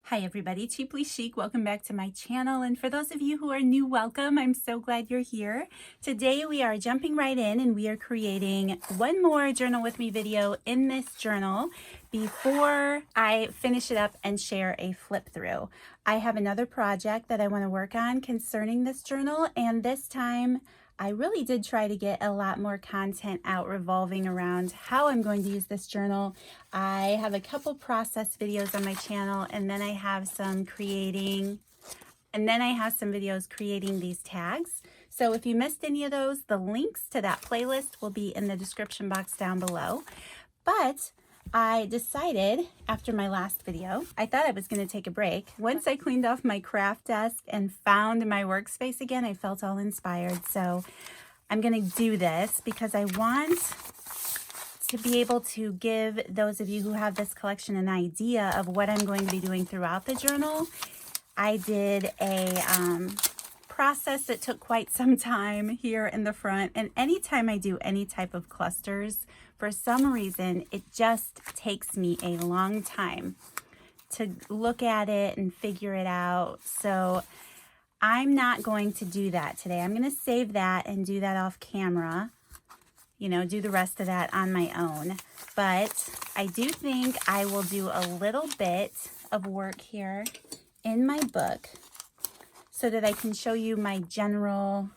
Hi everybody, Cheaply Chic. Welcome back to my channel. And for those of you who are new, welcome. I'm so glad you're here. Today we are jumping right in and we are creating one more journal with me video in this journal before I finish it up and share a flip through. I have another project that I want to work on concerning this journal, and this time I really did try to get a lot more content out revolving around how I'm going to use this journal. I have a couple process videos on my channel, and then I have some videos creating these tags. So if you missed any of those, the links to that playlist will be in the description box down below. But I decided after my last video, I thought I was going to take a break. Once I cleaned off my craft desk and found my workspace again, I felt all inspired. So I'm going to do this because I want to be able to give those of you who have this collection an idea of what I'm going to be doing throughout the journal. I did a process that took quite some time here in the front, and anytime I do any type of clusters, for some reason it just takes me a long time to look at it and figure it out. So I'm not going to do that today. I'm going to save that and do that off camera, do the rest of that on my own. But I do think I will do a little bit of work here in my book so that I can show you my general,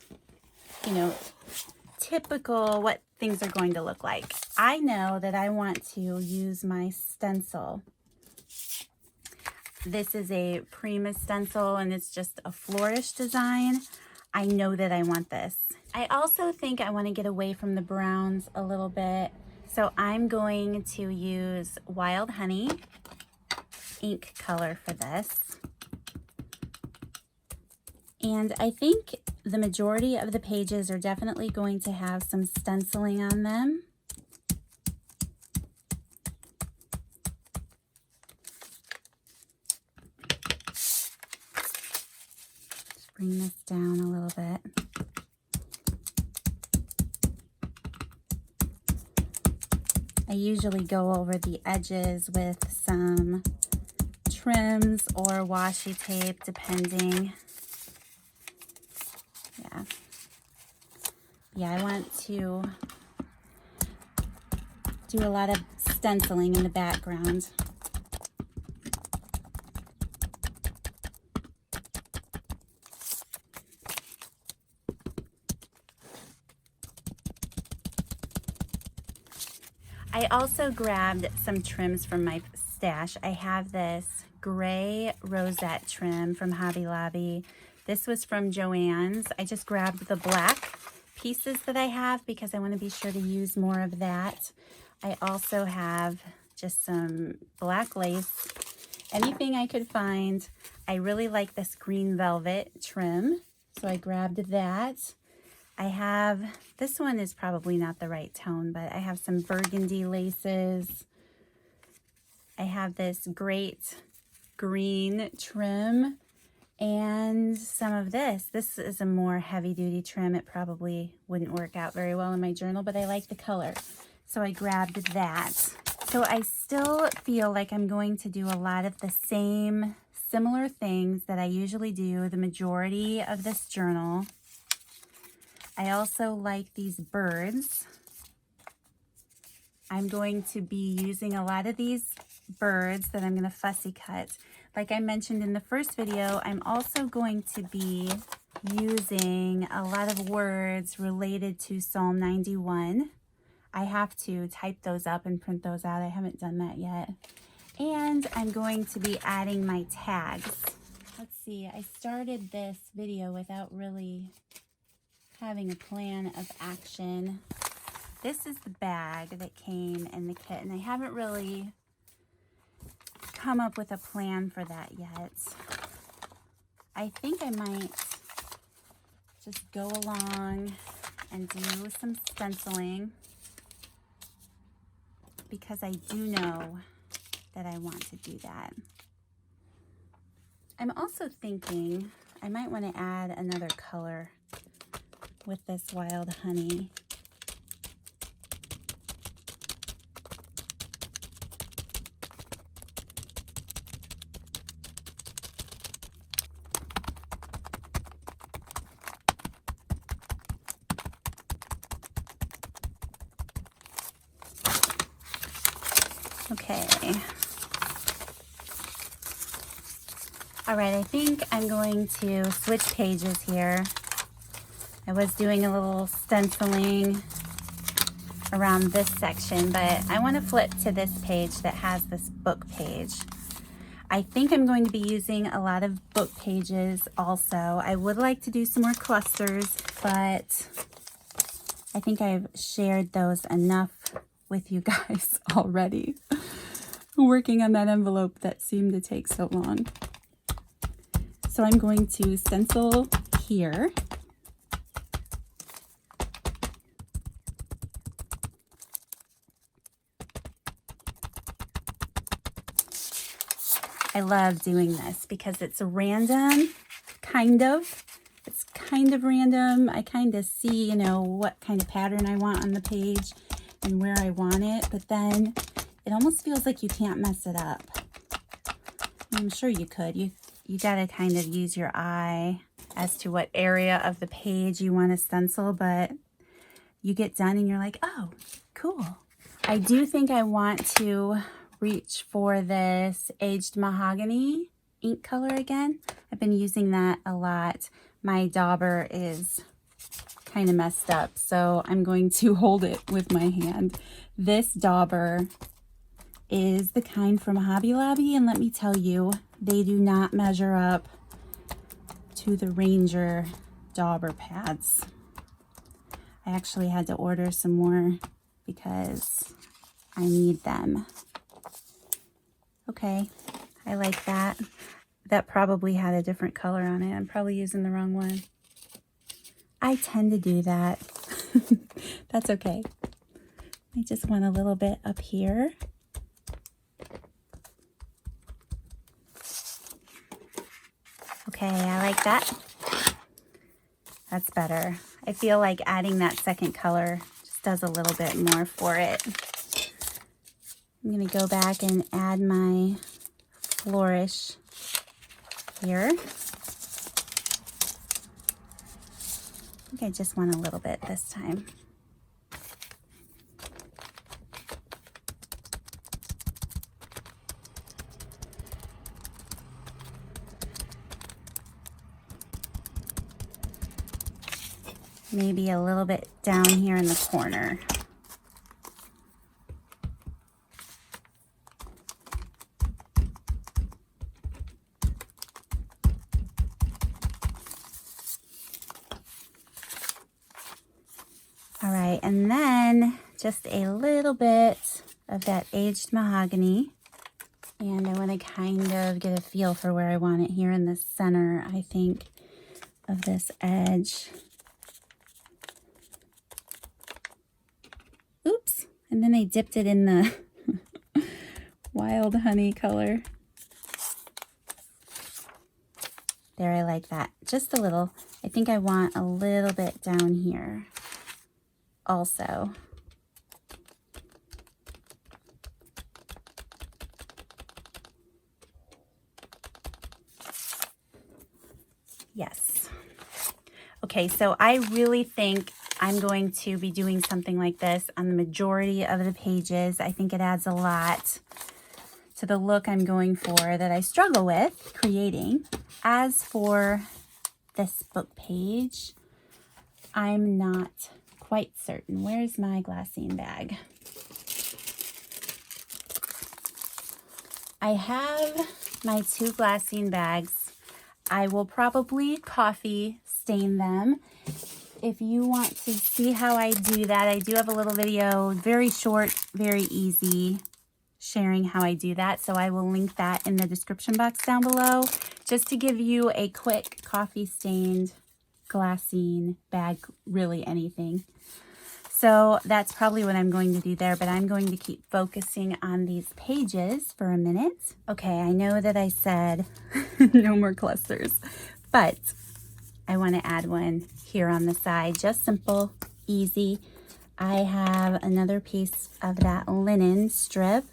typical what things are going to look like. I know that I want to use my stencil. This is a Prima stencil and it's just a flourish design. I know that I want this. I also think I want to get away from the browns a little bit. So I'm going to use Wild Honey ink color for this. And I think the majority of the pages are definitely going to have some stenciling on them. Just bring this down a little bit. I usually go over the edges with some trims or washi tape, depending. Yeah, I want to do a lot of stenciling in the background. I also grabbed some trims from my stash. I have this gray rosette trim from Hobby Lobby. This was from Joann's. I just grabbed the black pieces that I have because I want to be sure to use more of that. I also have just some black lace, anything I could find. I really like this green velvet trim, so I grabbed that. I have, this one is probably not the right tone, but I have some burgundy laces. I have this great green trim and some of this. This is a more heavy-duty trim. It probably wouldn't work out very well in my journal, but I like the color, so I grabbed that. So I still feel like I'm going to do a lot of the same similar things that I usually do the majority of this journal. I also like these birds. I'm going to be using a lot of these birds that I'm going to fussy cut. Like I mentioned in the first video, I'm also going to be using a lot of words related to Psalm 91. I have to type those up and print those out. I haven't done that yet. And I'm going to be adding my tags. Let's see, I started this video without really having a plan of action. This is the bag that came in the kit, and I haven't really come up with a plan for that yet. I think I might just go along and do some stenciling because I do know that I want to do that. I'm also thinking I might want to add another color with this Wild Honey. Okay. All right, I think I'm going to switch pages here. I was doing a little stenciling around this section, but I want to flip to this page that has this book page. I think I'm going to be using a lot of book pages also. I would like to do some more clusters, but I think I've shared those enough with you guys already. Working on that envelope that seemed to take so long. So I'm going to stencil here. I love doing this because it's random, kind of. It's kind of random. I kind of see, you know, what kind of pattern I want on the page and where I want it, but then it almost feels like you can't mess it up. I'm sure you could. You gotta kind of use your eye as to what area of the page you want to stencil, but you get done and you're like, oh, cool. I do think I want to reach for this aged mahogany ink color again. I've been using that a lot. My dauber is kind of messed up, so I'm going to hold it with my hand. This dauber is the kind from Hobby Lobby, and let me tell you, they do not measure up to the Ranger dauber pads. I actually had to order some more because I need them. Okay, I like that. That probably had a different color on it. I'm probably using the wrong one. I tend to do that. That's okay. I just want a little bit up here. Okay, I like that. That's better. I feel like adding that second color just does a little bit more for it. I'm going to go back and add my flourish here. I think I just want a little bit this time. Maybe a little bit down here in the corner. All right, and then just a little bit of that aged mahogany. And I want to kind of get a feel for where I want it here in the center, I think, of this edge. Oops, and then I dipped it in the wild honey color. There, I like that. Just a little. I think I want a little bit down here also. Yes. Okay, so I really think I'm going to be doing something like this on the majority of the pages. I think it adds a lot to the look I'm going for that I struggle with creating. As for this book page, I'm not quite certain. Where's my glassine bag? I have my 2 glassine bags. I will probably coffee stain them. If you want to see how I do that, I do have a little video, very short, very easy, sharing how I do that. So I will link that in the description box down below, just to give you a quick coffee stained glassine bag, really anything. So that's probably what I'm going to do there, but I'm going to keep focusing on these pages for a minute. Okay, I know that I said no more clusters, but I want to add one here on the side. Just simple, easy. I have another piece of that linen strip,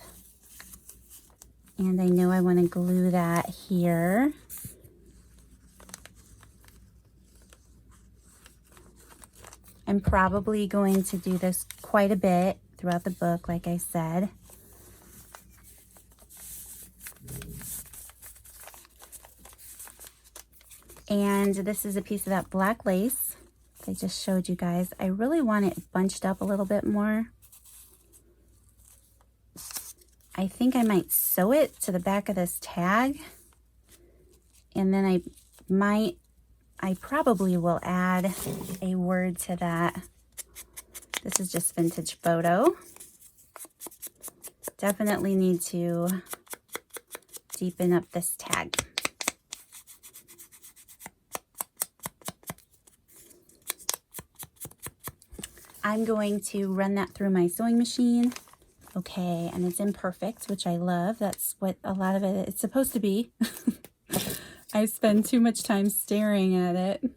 and I know I want to glue that here. I'm probably going to do this quite a bit throughout the book, like I said. And this is a piece of that black lace I just showed you guys. I really want it bunched up a little bit more. I think I might sew it to the back of this tag, and then I probably will add a word to that. This is just vintage photo. Definitely need to deepen up this tag. I'm going to run that through my sewing machine. Okay, and it's imperfect, which I love. That's what a lot of it's supposed to be. I spend too much time staring at it.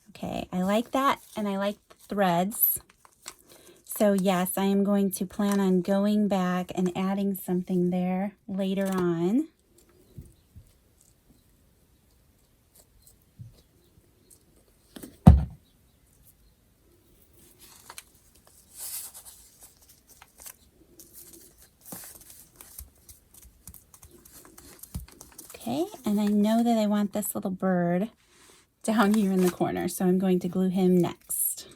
Okay, I like that, and I like the threads. So yes, I am going to plan on going back and adding something there later on. Okay, and I know that I want this little bird down here in the corner, so I'm going to glue him next.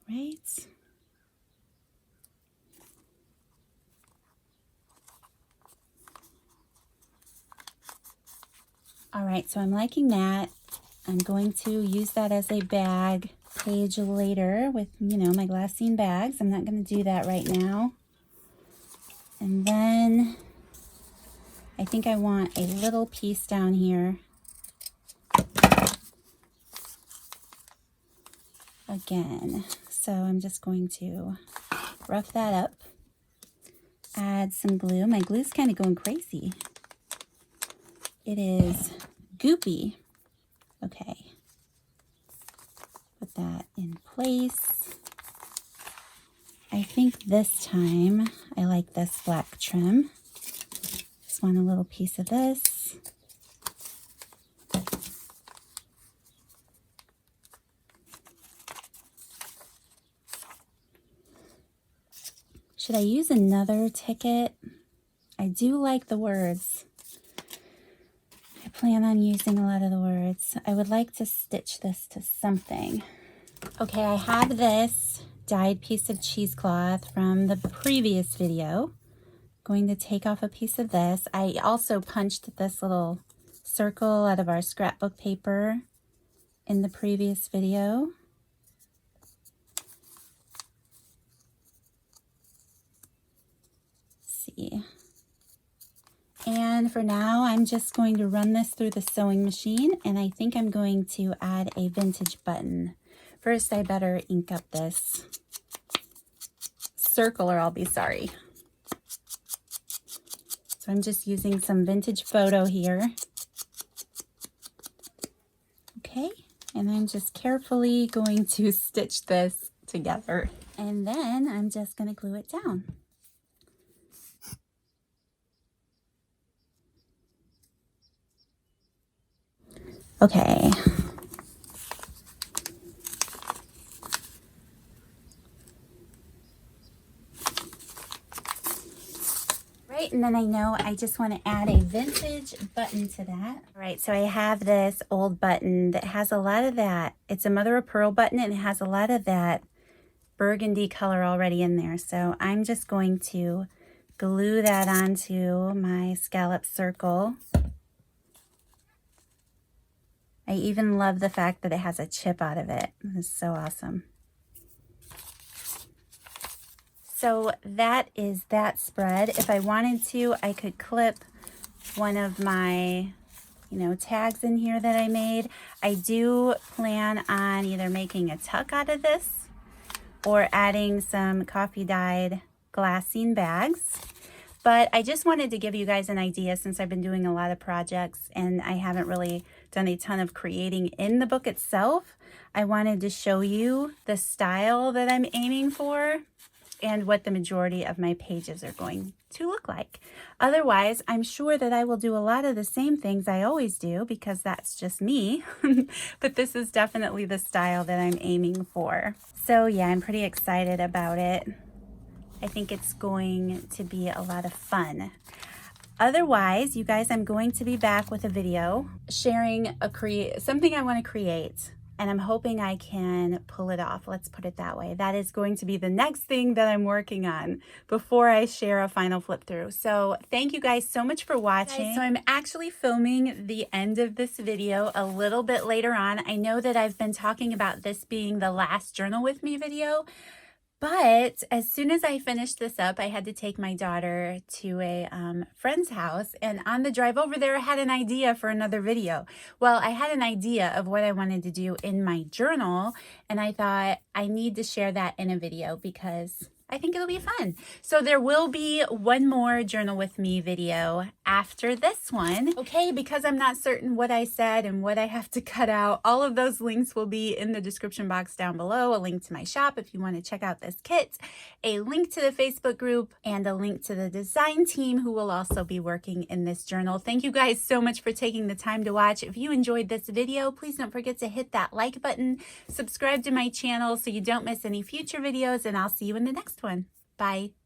Right. All right, so I'm liking that. I'm going to use that as a bag page later with, you know, my glassine bags. I'm not going to do that right now. And then I think I want a little piece down here. Again, so I'm just going to rough that up, add some glue. My glue's kind of going crazy. It is goopy. Okay, put that in place. I think this time I like this black trim. Just want a little piece of this. Should I use another ticket? I do like the words. I plan on using a lot of the words. I would like to stitch this to something. Okay, I have this dyed piece of cheesecloth from the previous video. I'm going to take off a piece of this. I also punched this little circle out of our scrapbook paper in the previous video. See. And for now, I'm just going to run this through the sewing machine, and I think I'm going to add a vintage button. First, I better ink up this circle or I'll be sorry. So I'm just using some vintage photo here. Okay, and I'm just carefully going to stitch this together. And then I'm just going to glue it down. Okay. Right, and then I know I just want to add a vintage button to that. All right, so I have this old button that has a lot of that. It's a mother of pearl button, and it has a lot of that burgundy color already in there. So I'm just going to glue that onto my scallop circle. I even love the fact that it has a chip out of it. It's so awesome. So that is that spread. If I wanted to, I could clip one of my, tags in here that I made. I do plan on either making a tuck out of this or adding some coffee dyed glassine bags. But I just wanted to give you guys an idea, since I've been doing a lot of projects and I haven't really done a ton of creating in the book itself. I wanted to show you the style that I'm aiming for. and what the majority of my pages are going to look like. Otherwise, I'm sure that I will do a lot of the same things I always do because that's just me. But this is definitely the style that I'm aiming for. So yeah, I'm pretty excited about it. I think it's going to be a lot of fun. Otherwise, you guys, I'm going to be back with a video sharing something I want to create. And I'm hoping I can pull it off. Let's put it that way. That is going to be the next thing that I'm working on before I share a final flip through. So thank you guys so much for watching. So I'm actually filming the end of this video a little bit later on. I know that I've been talking about this being the last journal with me video, but as soon as I finished this up, I had to take my daughter to a friend's house. And on the drive over there, I had an idea for another video. Well, I had an idea of what I wanted to do in my journal. And I thought I need to share that in a video because I think it'll be fun. So there will be one more journal with me video after this one. Okay, because I'm not certain what I said and what I have to cut out, all of those links will be in the description box down below. A link to my shop if you want to check out this kit, a link to the Facebook group, and a link to the design team who will also be working in this journal. Thank you guys so much for taking the time to watch. If you enjoyed this video, please don't forget to hit that like button, subscribe to my channel so you don't miss any future videos, and I'll see you in the next one. Bye.